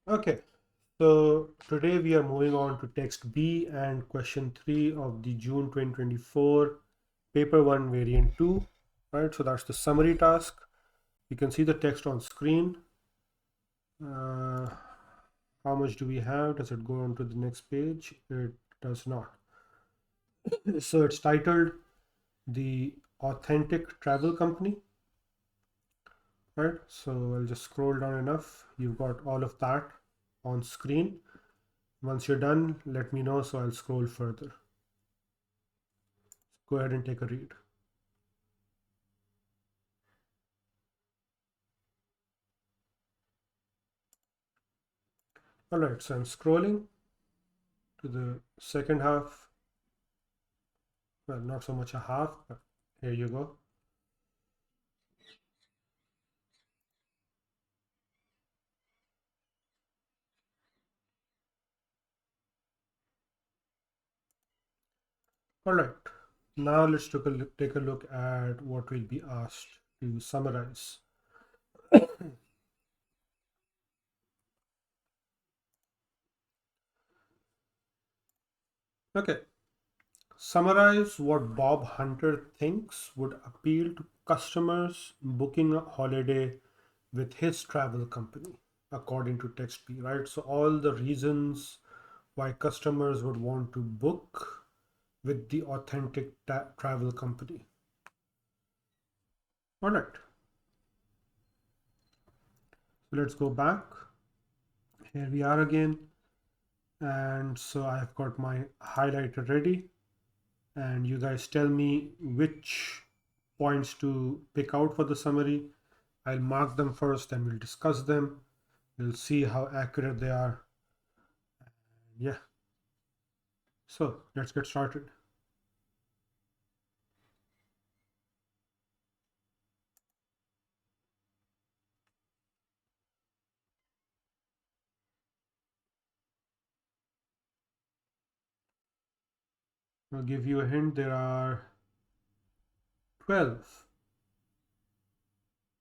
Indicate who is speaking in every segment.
Speaker 1: Okay, so today we are moving on to text B and question 3 of the June 2024 paper 1 variant 2. Right, so that's the summary task. You can see the text on screen. Uh, how much do we have? Does it go on to the next page? It does not. So it's titled The Authentic Travel Company. Right, so I'll just scroll down enough. You've got all of that on screen. Once you're done, let me know so I'll scroll further. Go ahead and take a read. All right, so I'm scrolling to the second half. Well, not so much a half, but here you go. All right, now let's take a look at what we'll be asked to summarize. Okay, summarize what Bob Hunter thinks would appeal to customers booking a holiday with his travel company, according to text B, right? So all the reasons why customers would want to book with the authentic travel company. All right, so let's go back. Here we are again. And so I've got my highlighter ready. And you guys tell me which points to pick out for the summary. I'll mark them first and we'll discuss them. We'll see how accurate they are. Yeah, so let's get started. I'll give you a hint. There are 12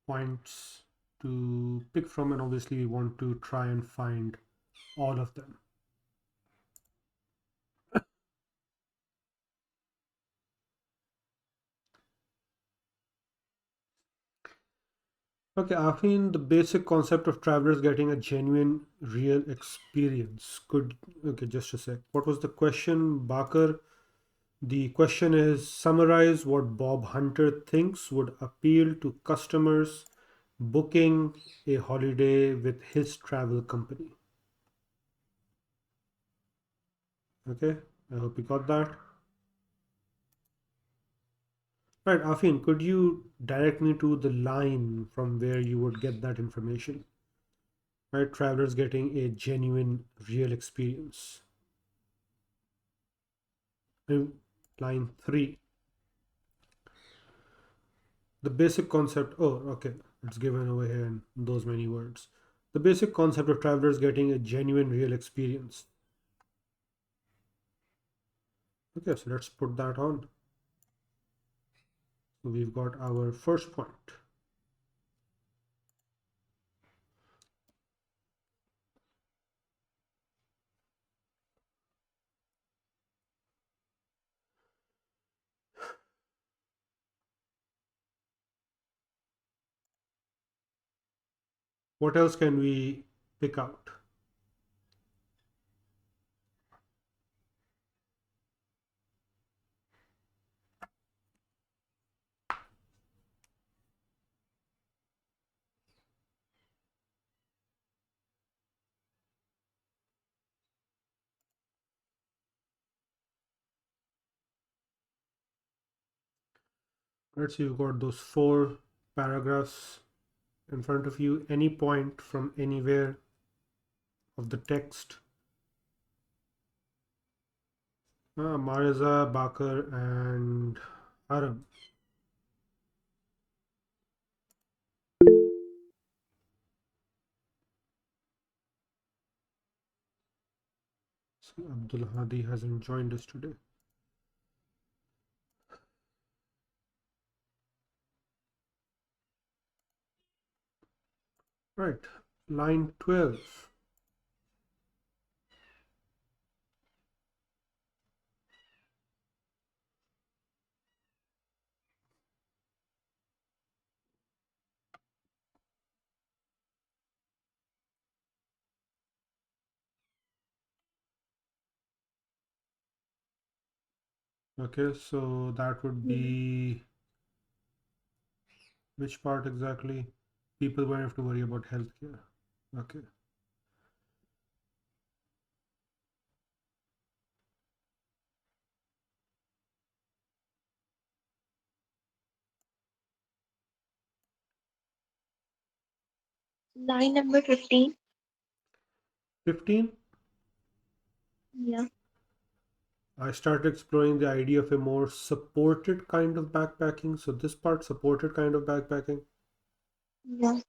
Speaker 1: points to pick from, and obviously we want to try and find all of them. Okay, Afin, the basic concept of travelers getting a genuine, real experience. Okay, just a sec. What was the question, Bakar? The question is summarize what Bob Hunter thinks would appeal to customers booking a holiday with his travel company. Okay, I hope you got that. Right, Afin, could you direct me to the line from where you would get that information? Right, travelers getting a genuine, real experience. Line 3. The basic concept, oh, okay, it's given over here in those many words. The basic concept of travelers getting a genuine, real experience. Okay, so let's put that on. So we've got our first point. What else can we pick out? Let's see, you've got those 4 paragraphs in front of you. Any point from anywhere of the text. Mariza, Bakar, and Haram. See, Abdul Hadi hasn't joined us today. Right, line 12. Okay, so that would
Speaker 2: Yeah.
Speaker 1: be which part exactly? People won't have to worry about healthcare. Okay.
Speaker 2: Line number 15.
Speaker 1: 15,
Speaker 2: Yeah.
Speaker 1: I started exploring the idea of a more supported kind of backpacking. So this part, supported kind of backpacking.
Speaker 2: Yeah.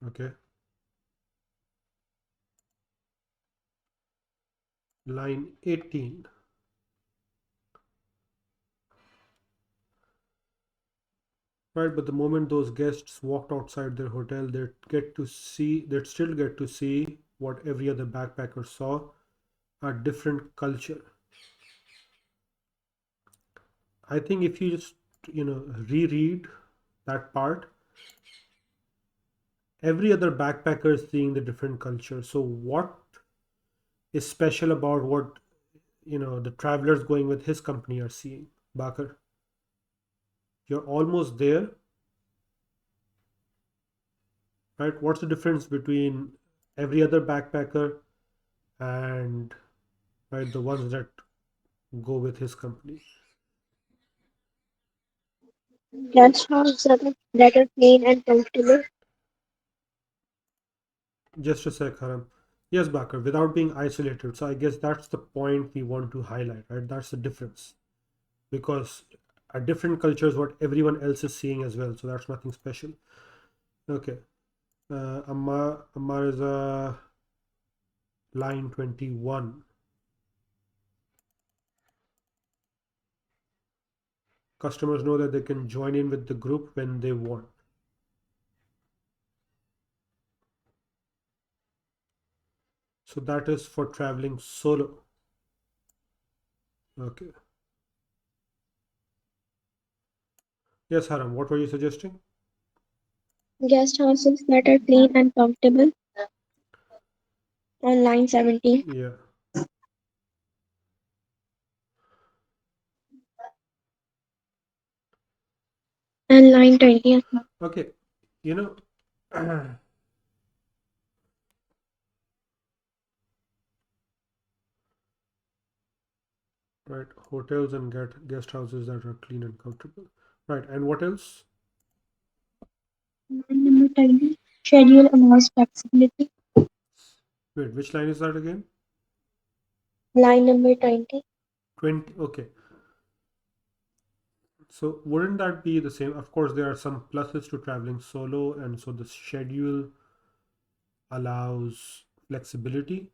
Speaker 1: Okay. Line 18. Right, but the moment those guests walked outside their hotel, they'd still get to see what every other backpacker saw, a different culture. I think if you just, reread that part, every other backpacker is seeing the different culture. So what is special about what, the travelers going with his company are seeing? Bakar, you're almost there, right? What's the difference between every other backpacker and, right, the ones that go with his company?
Speaker 2: Guest house that are clean and comfortable.
Speaker 1: Just a sec, Haram. Yes, Bakar, without being isolated. So I guess that's the point we want to highlight, right? That's the difference. Because a different culture is what everyone else is seeing as well. So that's nothing special. Okay. Ammar is a line 21. Customers know that they can join in with the group when they want. So that is for traveling solo. Okay. Yes, Haram, what were you suggesting?
Speaker 2: Guest houses that are clean and comfortable on line 17
Speaker 1: Yeah.
Speaker 2: and line 20 as well.
Speaker 1: Okay. You know, right, hotels and guest houses that are clean and comfortable. Right, and what else?
Speaker 2: Line number 20. Schedule allows flexibility.
Speaker 1: Wait, which line is that again?
Speaker 2: Line number 20.
Speaker 1: 20. Okay. So wouldn't that be the same? Of course, there are some pluses to traveling solo, and so the schedule allows flexibility.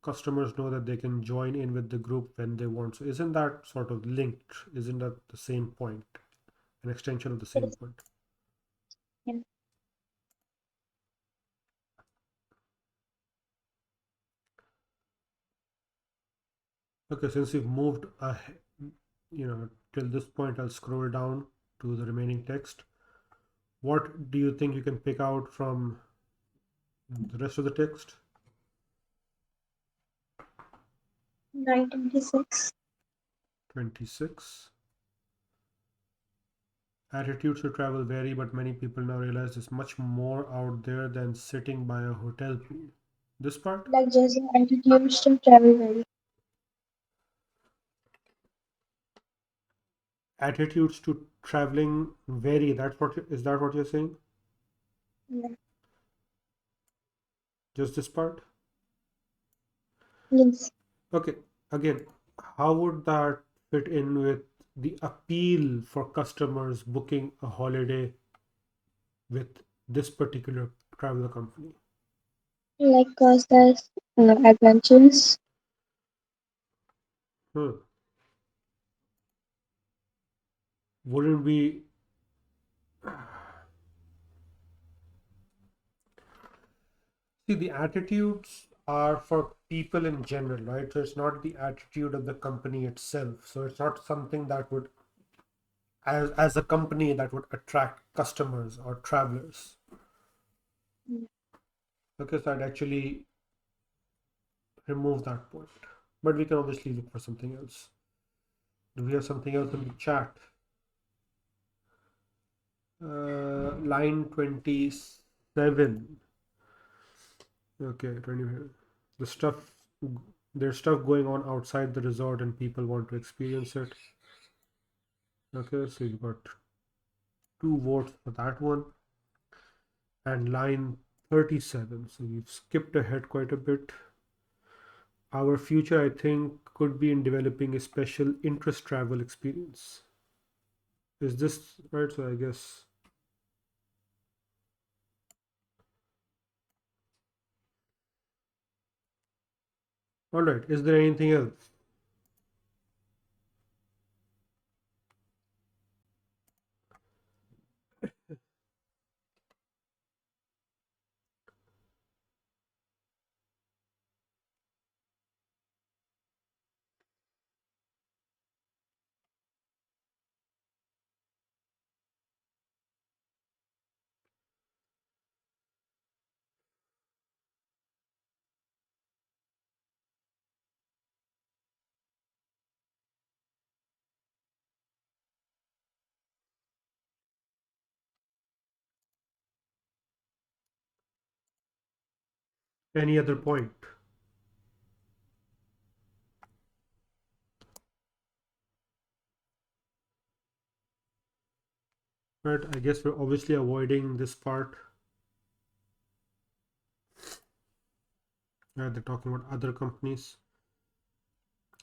Speaker 1: Customers know that they can join in with the group when they want. So isn't that sort of linked? Isn't that the same point? An extension of the same
Speaker 2: Yes.
Speaker 1: point?
Speaker 2: Yeah.
Speaker 1: Okay, since we've moved till this point, I'll scroll down to the remaining text. What do you think you can pick out from the rest of the text?
Speaker 2: Line 26.
Speaker 1: 26. Attitudes to travel vary, but many people now realize there's much more out there than sitting by a hotel pool. This part?
Speaker 2: Like just attitudes to travel vary.
Speaker 1: Attitudes to traveling vary. Is that what you're saying?
Speaker 2: Yeah.
Speaker 1: Just this part?
Speaker 2: Yes.
Speaker 1: Okay. Again, how would that fit in with the appeal for customers booking a holiday with this particular travel company?
Speaker 2: Like cause there's adventures.
Speaker 1: Hmm. Wouldn't we see the attitudes are for people in general, right? So it's not the attitude of the company itself. So it's not something that would, as a company, that would attract customers or travelers. Okay, so I'd actually remove that point. but we can obviously look for something else. Do we have something else in the chat? Line 27. Okay, 20. The stuff, there's stuff going on outside the resort and people want to experience it. Okay, so you've got 2 votes for that one. And line 37. So we've skipped ahead quite a bit. Our future, I think, could be in developing a special interest travel experience. Is this right? So I guess. All right. Is there anything else? Any other point? Right. I guess we're obviously avoiding this part. They're talking about other companies.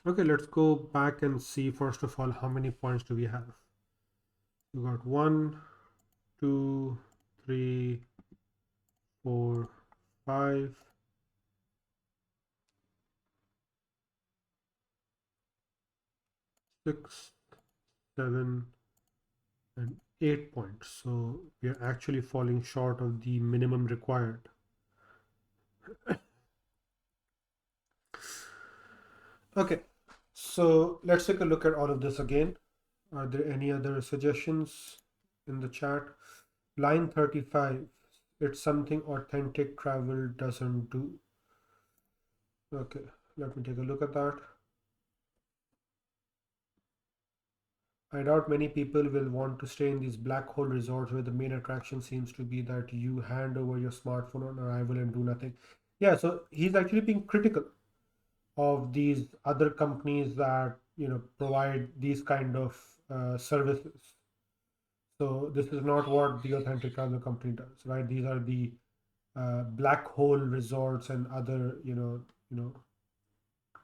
Speaker 1: Okay, let's go back and see first of all how many points do we have. We got 1, 2, 3, 4, 5, 6, 7, and 8 points. So we are actually falling short of the minimum required. Okay, so let's take a look at all of this again. Are there any other suggestions in the chat? Line 35, it's something authentic travel doesn't do. Okay, let me take a look at that. I doubt many people will want to stay in these black hole resorts where the main attraction seems to be that you hand over your smartphone on arrival and do nothing. Yeah, so he's actually being critical of these other companies that provide these kind of services. So this is not what the authentic travel company does, right? These are the black hole resorts and other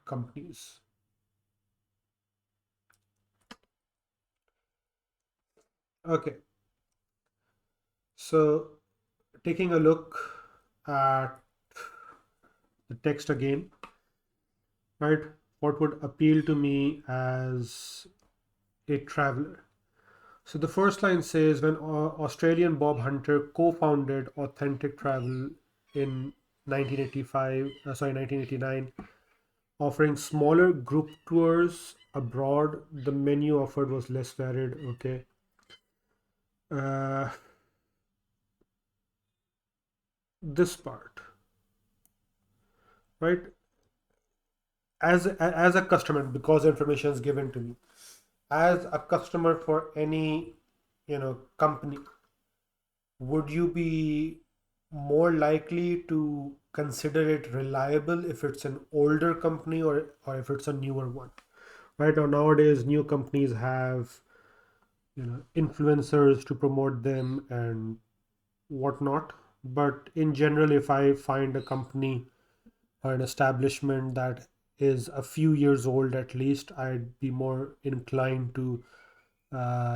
Speaker 1: companies. Okay, so taking a look at the text again, right? What would appeal to me as a traveler? So the first line says when Australian Bob Hunter co-founded Authentic Travel in 1989, offering smaller group tours abroad, the menu offered was less varied. Okay. Uh, this part, right? As a customer, because information is given to me, as a customer for any company, would you be more likely to consider it reliable if it's an older company or if it's a newer one? Right now, nowadays, new companies have influencers to promote them and whatnot. But in general, if I find a company or an establishment that is a few years old at least, I'd be more inclined to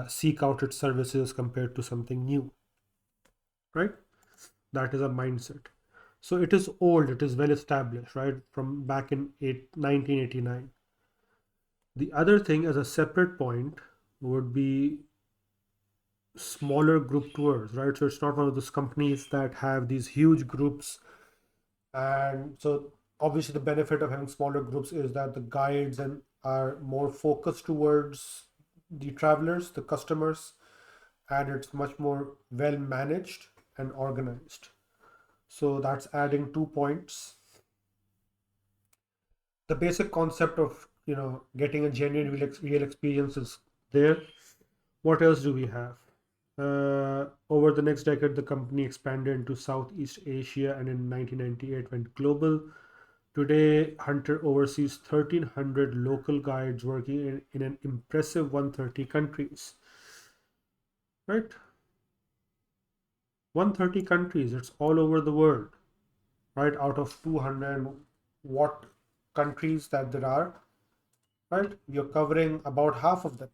Speaker 1: seek out its services compared to something new, right? That is a mindset. So it is old, it is well established, right? From back in 1989. The other thing, as a separate point, would be smaller group tours, right? So it's not one of those companies that have these huge groups. And so obviously the benefit of having smaller groups is that the guides and are more focused towards the travelers, the customers, and it's much more well managed and organized. So that's adding 2 points. the basic concept of getting a genuine real experience is there. What else do we have? Over the next decade, the company expanded into Southeast Asia and in 1998 went global. Today, Hunter oversees 1,300 local guides working in an impressive 130 countries. Right? 130 countries, it's all over the world. Right? Out of 200 what countries that there are, right? You're covering about half of them,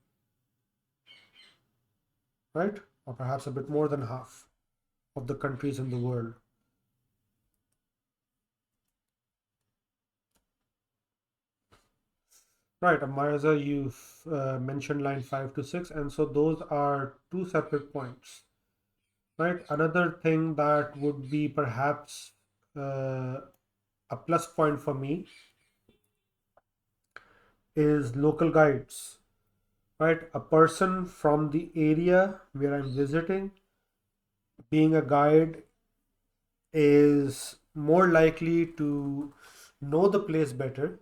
Speaker 1: right? Or perhaps a bit more than half of the countries in the world. Right, Mirza, you've mentioned line 5 to 6, and so those are two separate points. Right, another thing that would be perhaps uh, a plus point for me is local guides. Right, a person from the area where I'm visiting, being a guide is more likely to know the place better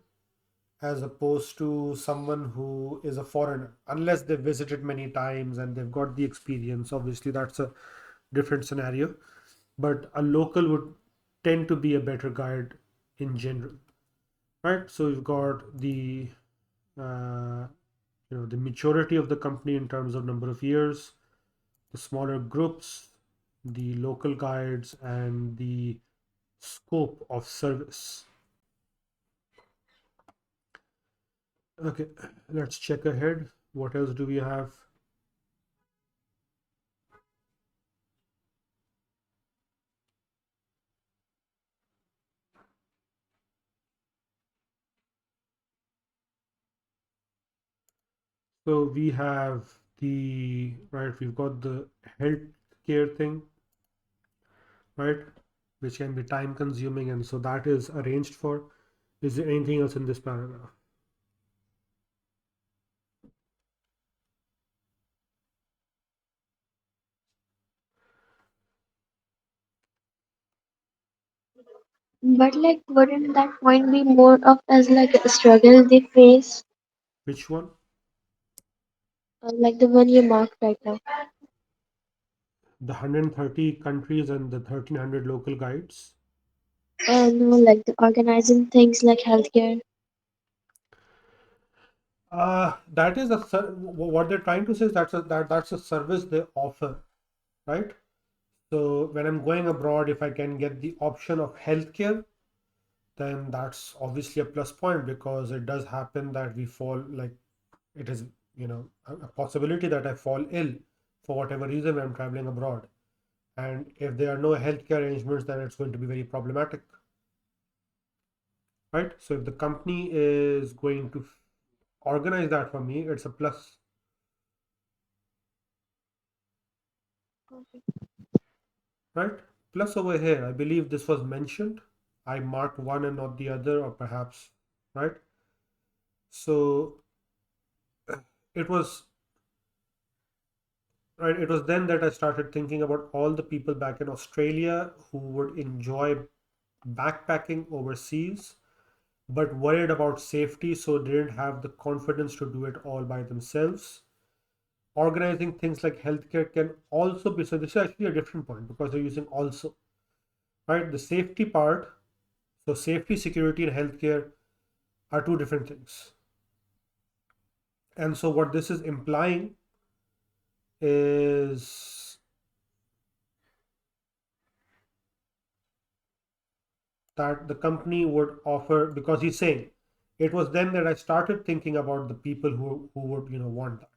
Speaker 1: as opposed to someone who is a foreigner, unless they've visited many times and they've got the experience. Obviously, that's a different scenario, but a local would tend to be a better guide in general, right? So you've got uh, the maturity of the company in terms of number of years, the smaller groups, the local guides, and the scope of service. Okay, let's check ahead. What else do we have? So we have we've got the healthcare thing, right? Which can be time consuming, and so that is arranged for. Is there anything else in this paragraph?
Speaker 2: But like, wouldn't that point be more of as like a struggle they face,
Speaker 1: Which one?
Speaker 2: like the one you marked right now?
Speaker 1: The 130 countries and the 1,300 local guides.
Speaker 2: No, like the organizing things like healthcare.
Speaker 1: That is what they're trying to say is that's a service they offer, right? So when I'm going abroad, if I can get the option of healthcare, then that's obviously a plus point because it does happen that we fall like it is a possibility that I fall ill for whatever reason when I'm traveling abroad, and if there are no healthcare arrangements, then it's going to be very problematic, right? So if the company is going to organize that for me, it's a plus, right? Plus over here, I believe this was mentioned. I marked one and not the other, or perhaps, right? So it was right. It was then that I started thinking about all the people back in Australia who would enjoy backpacking overseas, but worried about safety, so didn't have the confidence to do it all by themselves. Organizing things like healthcare can also be, so this is actually a different point because they're using also, right? The safety part, so safety, security, and healthcare are two different things. And so what this is implying is that the company would offer, because he's saying it was then that I started thinking about the people who would want that.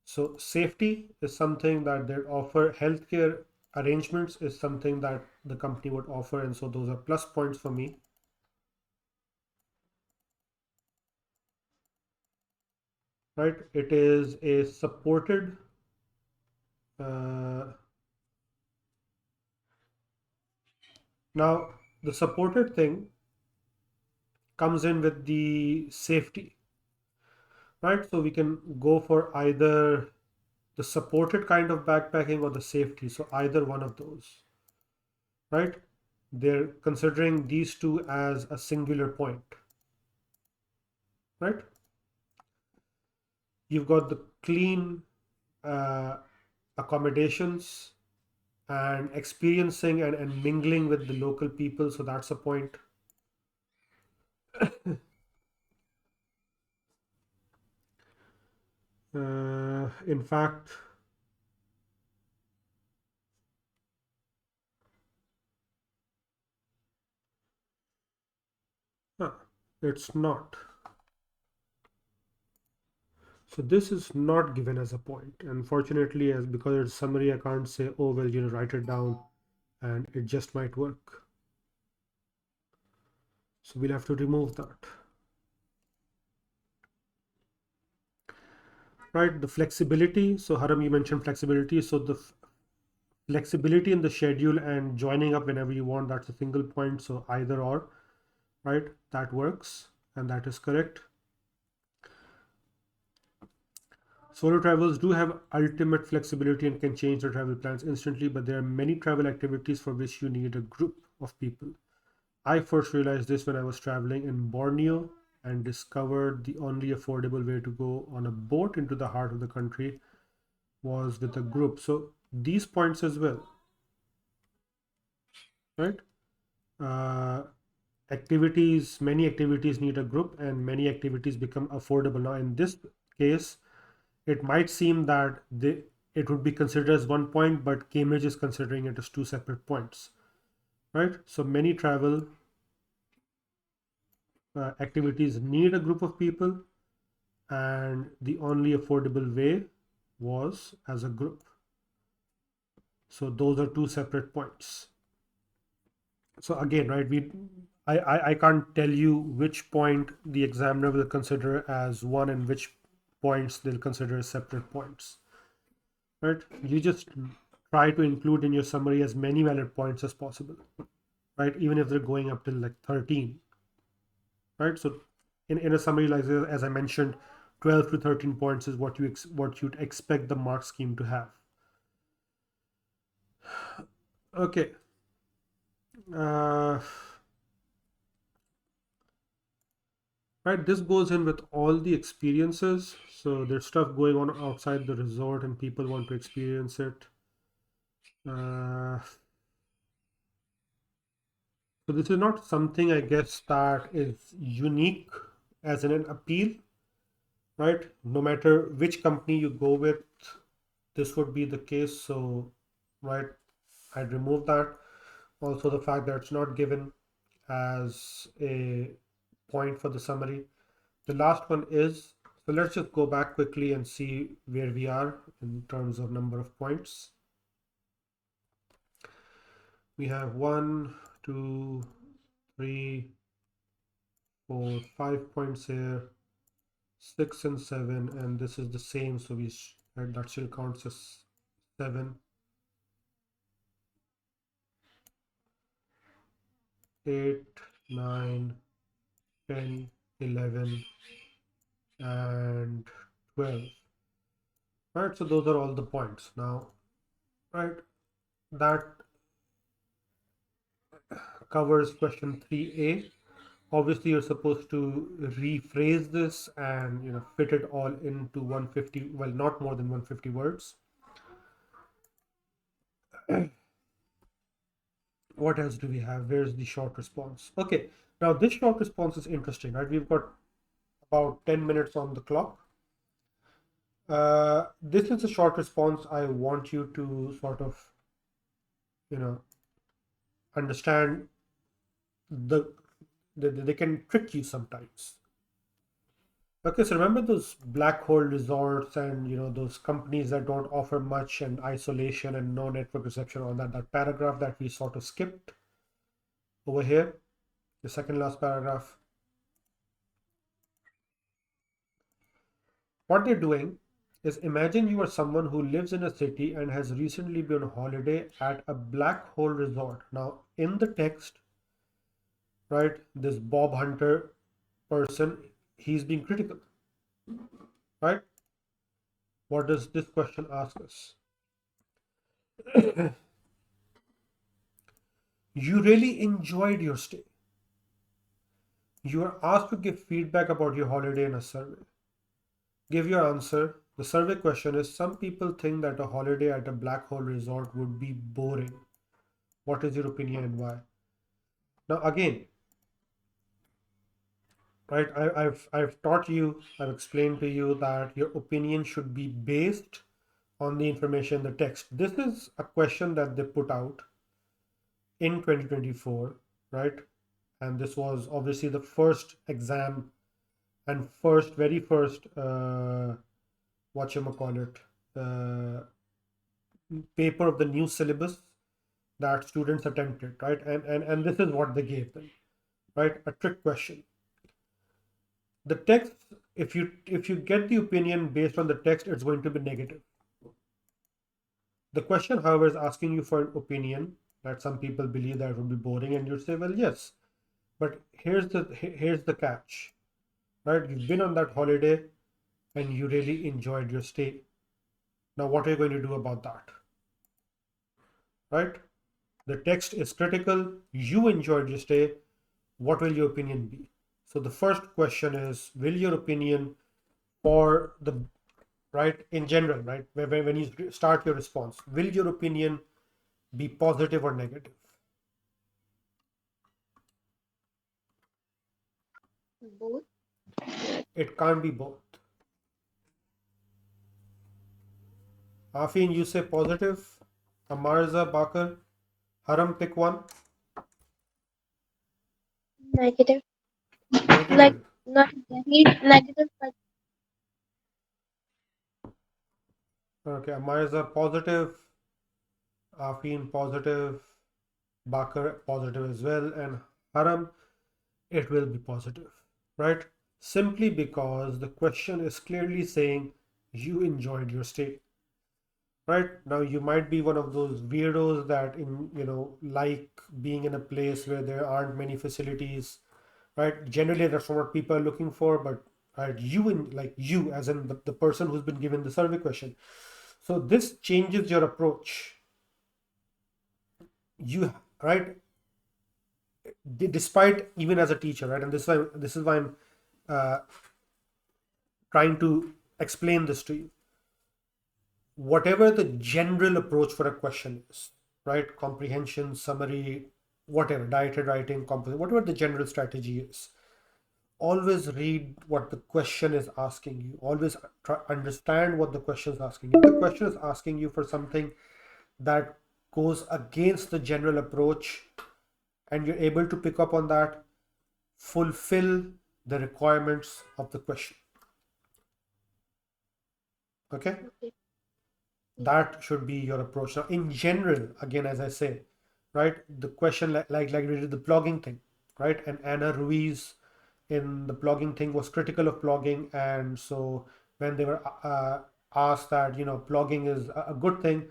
Speaker 1: So safety is something that they offer. Healthcare arrangements is something that the company would offer, and so those are plus points for me. Right? It is a supported. Uh, Now the supported thing comes in with the safety, right? So we can go for either the supported kind of backpacking or the safety. So either one of those, right? They're considering these two as a singular point. right? You've got the clean uh, accommodations and experiencing and mingling with the local people. So that's a point. In fact, huh, it's not. So this is not given as a point. Unfortunately, as because it's summary, I can't say, oh well, write it down and it just might work. So we'll have to remove that. Right, the flexibility. So Haram, you mentioned flexibility. So the flexibility in the schedule and joining up whenever you want, that's a single point. So either or, right? That works and that is correct. Solo travelers do have ultimate flexibility and can change their travel plans instantly, but there are many travel activities for which you need a group of people. I first realized this when I was traveling in Borneo and discovered the only affordable way to go on a boat into the heart of the country was with a group. So these points as well, right? Uh, many activities need a group and many activities become affordable. Now, in this case, it might seem that it would be considered as one point, but Cambridge is considering it as two separate points, right? So many travel activities need a group of people, and the only affordable way was as a group. So those are two separate points. So again, right, I can't tell you which point the examiner will consider as one and which points they'll consider as separate points, right? You just try to include in your summary as many valid points as possible, right? Even if they're going up till like 13, right? So in a summary like this, as I mentioned, 12 to 13 points is what you'd expect the mark scheme to have. Okay. Uh, right, this goes in with all the experiences. So there's stuff going on outside the resort and people want to experience it. So this is not something, I guess, that is unique as in an appeal, right? No matter which company you go with, this would be the case. So, right, I'd remove that. Also, the fact that it's not given as a point for the summary. The last one is, so let's just go back quickly and see where we are in terms of number of points. We have 1, 2, 3, 4, 5 points here, 6 and 7, and this is the same, so that still counts as 7, 8, 9, 10, 11, and 12. Right, so those are all the points. Now, right, that covers question 3A. Obviously, you're supposed to rephrase this and fit it all into 150, well, not more than 150 words. What else do we have? Where's the short response? Okay, now this short response is interesting, right? We've got about 10 minutes on the clock. This is a short response. I want you to sort of, understand the they can trick you sometimes. Okay, so remember those black hole resorts and those companies that don't offer much and isolation and no network reception on that paragraph that we sort of skipped over here, the second last paragraph. What they're doing is, imagine you are someone who lives in a city and has recently been on holiday at a black hole resort. Now, in the text, right, this Bob Hunter person, he's being critical, right? What does this question ask us? You really enjoyed your stay. You are asked to give feedback about your holiday in a survey. Give your answer. The survey question is: some people think that a holiday at a black hole resort would be boring. What is your opinion and why? Now, again, right, I've taught you, I've explained to you that your opinion should be based on the information in the text. This is a question that they put out in 2024, right? And this was obviously the first exam and very first, whatchamacallit, uh, paper of the new syllabus that students attempted, right? And this is what they gave them, right? A trick question. The text, if you get the opinion based on the text, it's going to be negative. The question, however, is asking you for an opinion that some people believe that it would be boring, and you say, well, yes, but here's the catch, right? You've been on that holiday and you really enjoyed your stay. Now, what are you going to do about that, right? The text is critical. You enjoyed your stay. What will your opinion be? So the first question is, will your opinion for the right in general, right? When you start your response, will your opinion be positive or negative?
Speaker 2: Both.
Speaker 1: It can't be both. Afin, you say positive. Amarza, Bakar, Haram, pick one.
Speaker 2: Negative. Like
Speaker 1: Negative.
Speaker 2: not very negative, but
Speaker 1: Okay, Amarza positive, Afin positive, Bakar positive as well, and Haram, it will be positive, right? Simply because the question is clearly saying you enjoyed your stay, right? Now you might be one of those weirdos that like being in a place where there aren't many facilities, right? Generally, that's not what people are looking for, but right, you as in the person who's been given the survey question. So this changes your approach. You right, despite even as a teacher, right? And this is why I'm uh, trying to explain this to you. Whatever the general approach for a question is, right? Comprehension, summary, whatever, directed writing, composition, whatever the general strategy is, always read what the question is asking you. Always understand what the question is asking you. If the question is asking you for something that goes against the general approach and you're able to pick up on that, fulfill the requirements of the question. Okay?
Speaker 2: okay.
Speaker 1: That should be your approach. Now, in general, again, as I say, right, the question like we did the blogging thing, right? And Anna Ruiz in the blogging thing was critical of blogging, and so when they were asked that blogging is a good thing,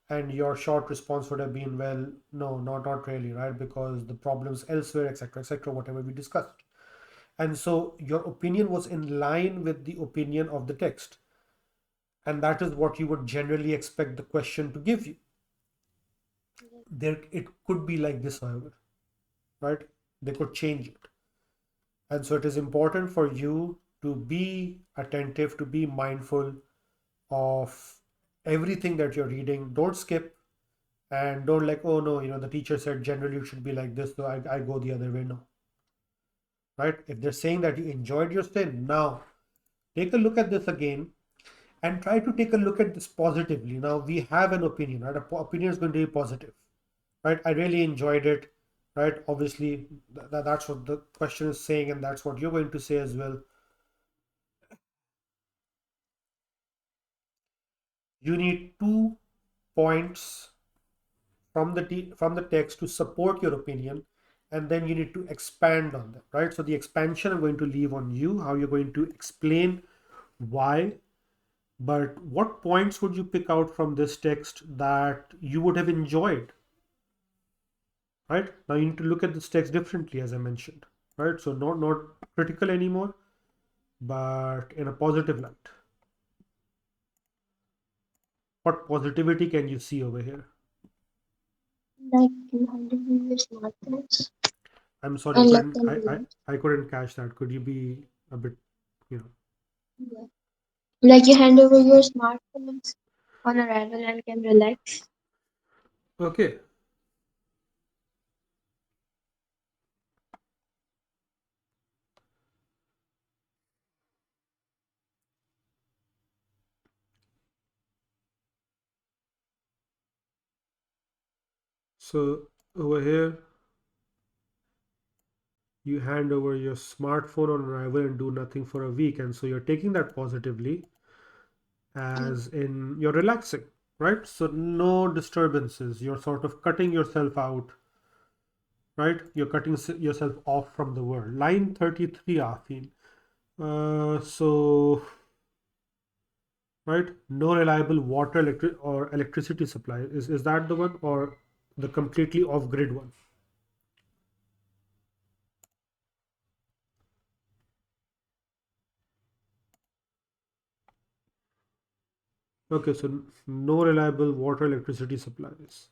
Speaker 1: and your short response would have been, well, no, not really, right? Because the problems elsewhere, etc., whatever we discussed. And so your opinion was in line with the opinion of the text. And that is what you would generally expect the question to give you. There, it could be like this, however, right? They could change it. And so it is important for you to be attentive, to be mindful of everything that you're reading. Don't skip and don't like, oh no, the teacher said generally you should be like this, so I go the other way. No, right? If they're saying that you enjoyed your stay, now take a look at this again and try to take a look at this positively. Now we have an opinion, right? Opinion is going to be positive, right? I really enjoyed it, right? Obviously, that's what the question is saying, and that's what you're going to say as well. You need 2 points from the text to support your opinion, and then you need to expand on them, right? So the expansion I'm going to leave on you, how you're going to explain why. But what points would you pick out from this text that you would have enjoyed, right? Now you need to look at this text differently, as I mentioned, right? So not critical anymore, but in a positive light. What positivity can you see over here?
Speaker 2: Like you have to use smartphones.
Speaker 1: I'm sorry,
Speaker 2: and left and
Speaker 1: I couldn't catch that. Could you be a bit, you know?
Speaker 2: yeah. Like you hand over your smartphones on arrival and can relax.
Speaker 1: Okay. So over here, you hand over your smartphone on arrival and do nothing for a week, and so you're taking that positively,
Speaker 2: Yeah.
Speaker 1: as in you're relaxing, right? So no disturbances. You're sort of cutting yourself out, right? You're cutting yourself off from the world. Line 33, Afin. So right, no reliable water, or electricity supply. Is that the one, or the completely off grid one? Okay, so no reliable water, electricity supplies.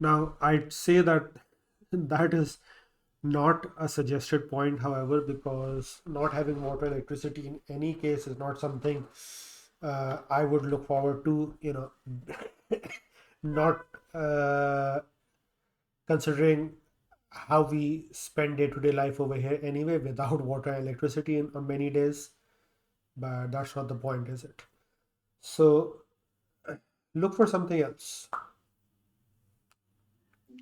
Speaker 1: Now, I'd say that that is not a suggested point, however, because not having water, electricity in any case is not something I would look forward to, not considering how we spend day-to-day life over here anyway without water and electricity on many days. But that's not the point, is it? So look for something else.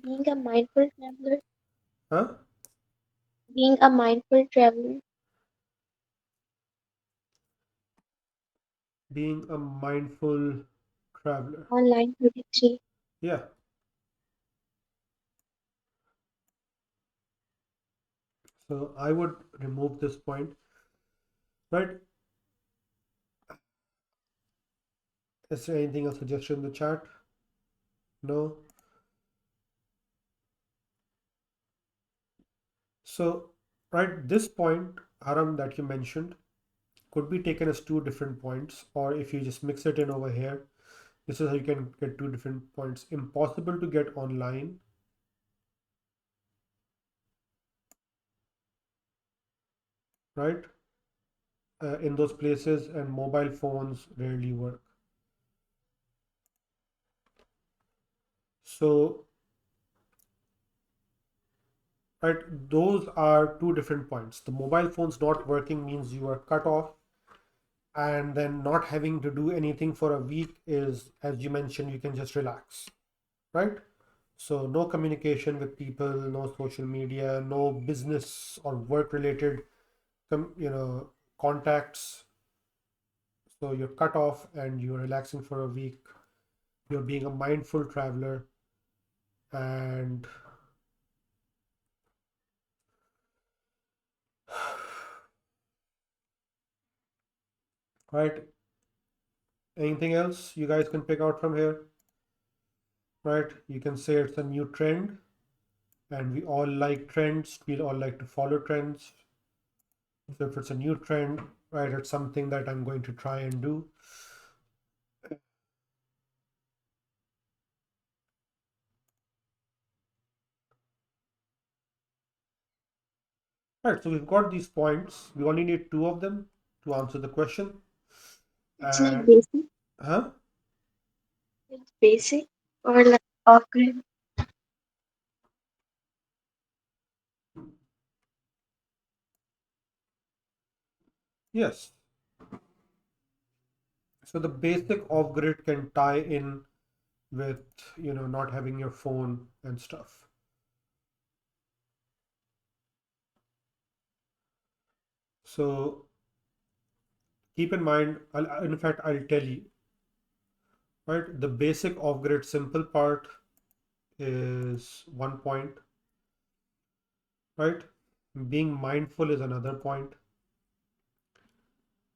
Speaker 2: Being a mindful traveler,
Speaker 1: Huh?
Speaker 2: being a mindful traveler
Speaker 1: Being a mindful traveler.
Speaker 2: on line 33.
Speaker 1: Yeah. So I would remove this point. Right? Is there anything else suggested in the chat? No. So, right, this point, Haram, that you mentioned, could be taken as two different points, or if you just mix it in over here, this is how you can get two different points. Impossible to get online, right? In those places, and mobile phones rarely work. So, right, those are two different points. The mobile phones not working means you are cut off, and then not having to do anything for a week is, as you mentioned, you can just relax, right? So no communication with people, no social media, no business or work related contacts. So you're cut off and you're relaxing for a week. You're being a mindful traveler, and right, anything else you guys can pick out from here? Right, you can say it's a new trend, and we all like trends, we all like to follow trends. So if it's a new trend, right, it's something that I'm going to try and do. Right, so we've got these points. We only need two of them to answer the question.
Speaker 2: It's like
Speaker 1: And
Speaker 2: basic,
Speaker 1: huh?
Speaker 2: it's basic or like off grid.
Speaker 1: Yes. So the basic off-grid can tie in with, not having your phone and stuff. So keep in mind, in fact, I'll tell you, right? The basic off-grid simple part is one point, right? Being mindful is another point.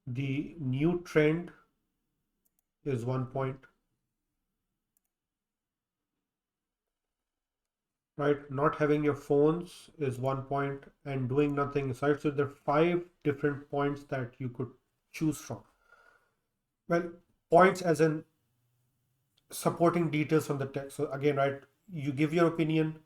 Speaker 1: The new trend is one point. right? Not having your phones is one point, and doing nothing is right. So there are five different points that you could choose from. Well, points as in supporting details from the text. So again, right, you give your opinion,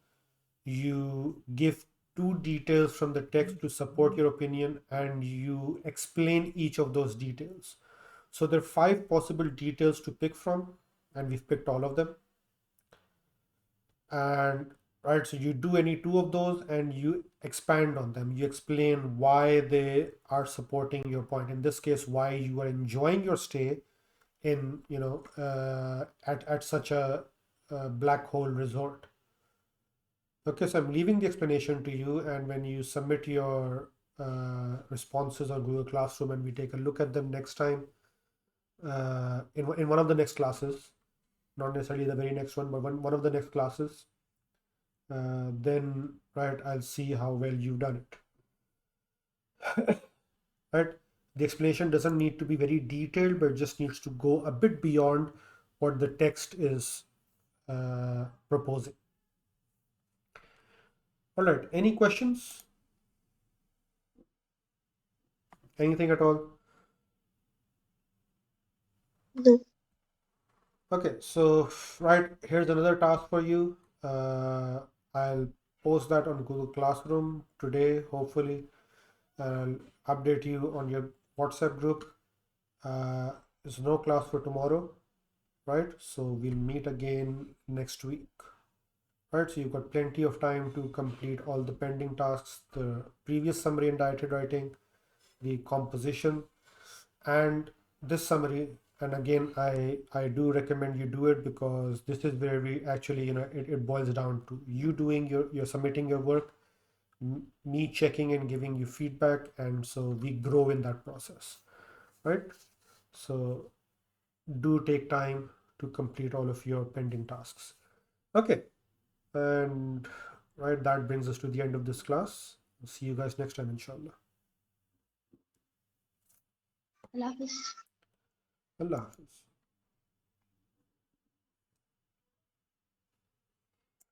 Speaker 1: you give two details from the text to support your opinion, and you explain each of those details. So there are five possible details to pick from, and we've picked all of them. And right, so you do any two of those and you expand on them. You explain why they are supporting your point. In this case, why you are enjoying your stay in, at such a black hole resort. Okay, so I'm leaving the explanation to you, and when you submit your responses on Google Classroom and we take a look at them next time, in one of the next classes, not necessarily the very next one, but one of the next classes, then right, I'll see how well you've done it. Right? The explanation doesn't need to be very detailed, but it just needs to go a bit beyond what the text is proposing. All right, any questions? Anything at all?
Speaker 2: No.
Speaker 1: Okay, so right, here's another task for you. I'll post that on Google Classroom today, hopefully. I'll update you on your WhatsApp group. There's no class for tomorrow, right? So we'll meet again next week, right? So you've got plenty of time to complete all the pending tasks, the previous summary and dietary writing, the composition, and this summary. And again, I do recommend you do it, because this is where we actually, it boils down to you doing you're submitting your work, me checking and giving you feedback, and so we grow in that process, right? So do take time to complete all of your pending tasks. Okay, and right, that brings us to the end of this class. See you guys next time, inshallah.
Speaker 2: Allah Hafiz.
Speaker 1: Allah Hafiz.